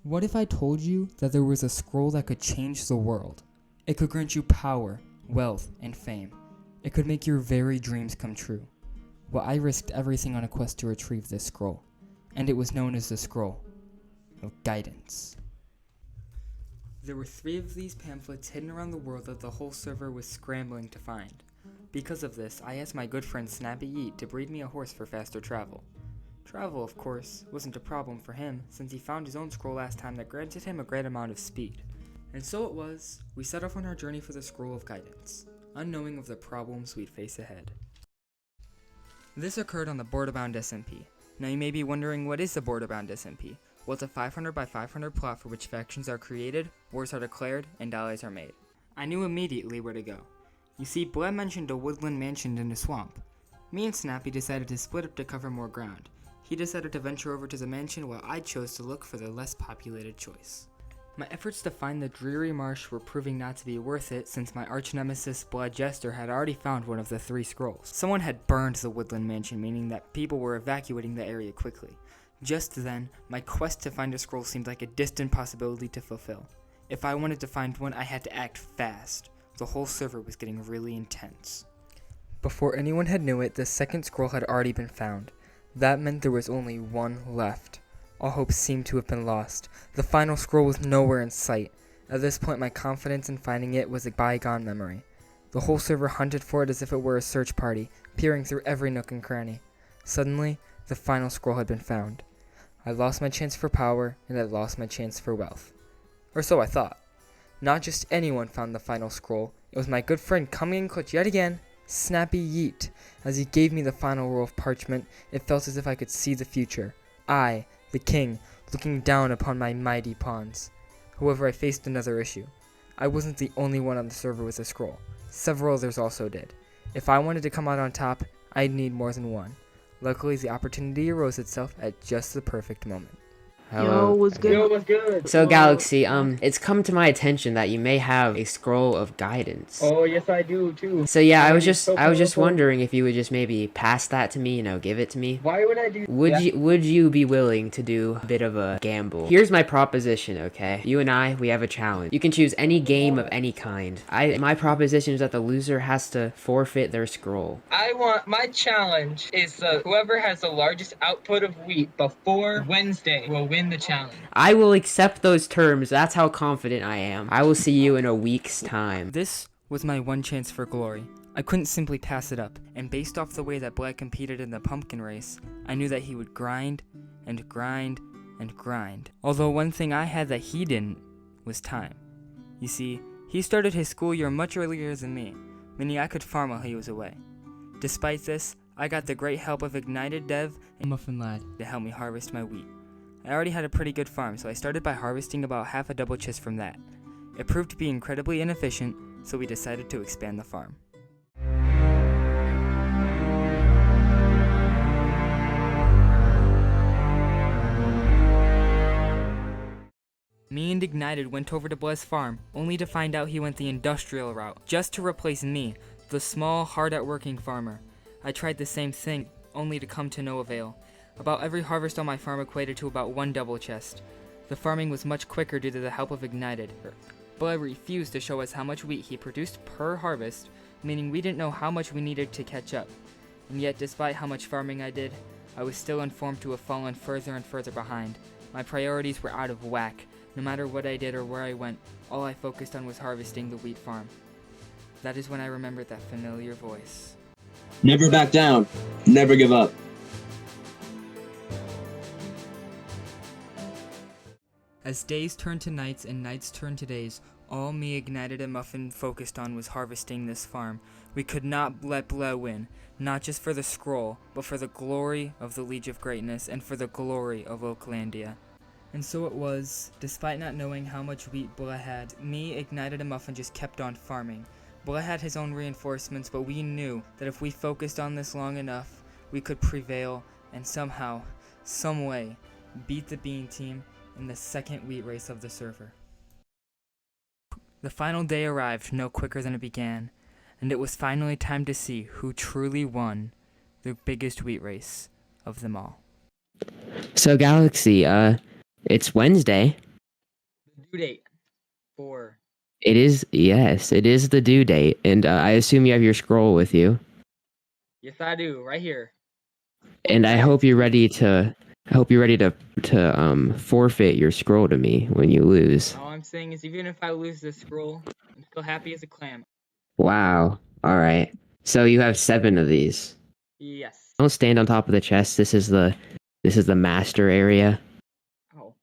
What if I told you that there was a scroll that could change the world? It could grant you power, wealth, and fame. It could make your very dreams come true. Well, I risked everything on a quest to retrieve this scroll, and it was known as the Scroll of Guidance. There were 3 of these pamphlets hidden around the world that the whole server was scrambling to find. Because of this, I asked my good friend Snappy to breed me a horse for faster travel. Travel, of course, wasn't a problem for him, since he found his own scroll last time that granted him a great amount of speed. And so it was, we set off on our journey for the Scroll of Guidance, unknowing of the problems we'd face ahead. This occurred on the Boardabound SMP. Now you may be wondering, what is the Boardabound SMP? Well, it's a 500 by 500 plot for which factions are created, wars are declared, and allies are made. I knew immediately where to go. You see, Bled mentioned a Woodland Mansion in a swamp. Me and Snappy decided to split up to cover more ground. He decided to venture over to the mansion while I chose to look for the less populated choice. My efforts to find the dreary marsh were proving not to be worth it, since my arch-nemesis Blood Jester had already found one of the 3 scrolls. Someone had burned the Woodland Mansion, meaning that people were evacuating the area quickly. Just then, my quest to find a scroll seemed like a distant possibility to fulfill. If I wanted to find one, I had to act fast. The whole server was getting really intense. Before anyone had knew it, the second scroll had already been found. That meant there was only one left. All hope seemed to have been lost. The final scroll was nowhere in sight. At this point, my confidence in finding it was a bygone memory. The whole server hunted for it as if it were a search party, peering through every nook and cranny. Suddenly, the final scroll had been found. I lost my chance for power, and I lost my chance for wealth. Or so I thought. Not just anyone found the final scroll. It was my good friend coming in clutch yet again, Snappy. As he gave me the final roll of parchment, it felt as if I could see the future. I, the king, looking down upon my mighty pawns. However, I faced another issue. I wasn't the only one on the server with a scroll. Several others also did. If I wanted to come out on top, I'd need more than one. Luckily, the opportunity arose itself at just the perfect moment. Hello. Yo, what's good? Yo, what's good? So Galaxy, it's come to my attention that you may have a scroll of guidance. Oh, yes, I do too. So yeah, I was It's so just powerful. wondering if you would just maybe pass that to me, give it to me. Why would I do Would that? would you be willing to do a bit of a gamble? Here's my proposition, okay? You and I, we have a challenge. You can choose any game of any kind. My proposition is that the loser has to forfeit their scroll. My challenge is whoever has the largest output of wheat before Wednesday will win the challenge. I will accept those terms. That's how confident I am. I will see you in a week's time. This was my one chance for glory. I couldn't simply pass it up, and based off the way that Black competed in the pumpkin race, I knew that he would grind and grind and grind. Although one thing I had that he didn't was time. You see, he started his school year much earlier than me, meaning I could farm while he was away. Despite this, I got the great help of Ignited Dev and Muffin Lad to help me harvest my wheat. I already had a pretty good farm, so I started by harvesting about half a double chest from that. It proved to be incredibly inefficient, so we decided to expand the farm. Me and Ignited went over to Bless Farm, only to find out he went the industrial route, just to replace me, the small, hard-at-working farmer. I tried the same thing, only to come to no avail. About every harvest on my farm equated to about 1 double chest. The farming was much quicker due to the help of Ignited, but I refused to show us how much wheat he produced per harvest, meaning we didn't know how much we needed to catch up. And yet, despite how much farming I did, I was still informed to have fallen further and further behind. My priorities were out of whack. No matter what I did or where I went, all I focused on was harvesting the wheat farm. That is when I remembered that familiar voice. Never back down. Never give up. As days turned to nights and nights turned to days, all me, Ignited, and Muffin focused on was harvesting this farm. We could not let Bleh win, not just for the scroll, but for the glory of the Liege of Greatness and for the glory of Oaklandia. And so it was, despite not knowing how much wheat Bleh had, me, Ignited, and Muffin just kept on farming. Bleh had his own reinforcements, but we knew that if we focused on this long enough, we could prevail and somehow, some way, beat the Bean team in the second wheat race of the server. The final day arrived no quicker than it began, and it was finally time to see who truly won the biggest wheat race of them all. So Galaxy, it's Wednesday. due date for. It is, yes, it is the due date, and I assume you have your scroll with you. Yes, I do. Right here. And I hope you're ready to. I hope you're ready to forfeit your scroll to me when you lose. All I'm saying is, even if I lose this scroll, I'm still happy as a clam. Wow. All right. So you have 7 of these. Yes. Don't stand on top of the chest. This is the master area. Oh.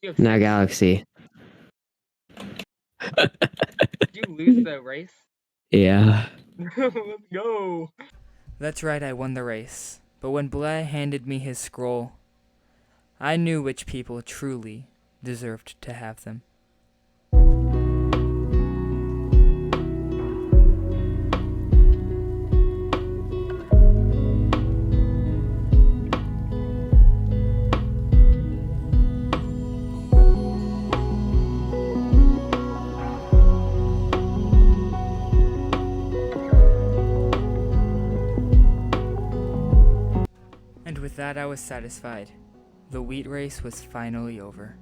You have Now, 6. Galaxy. Did you lose the race? Yeah. Let's go. That's right, I won the race. But when Bleh handed me his scroll, I knew which people truly deserved to have them. And with that, I was satisfied. The wheat race was finally over.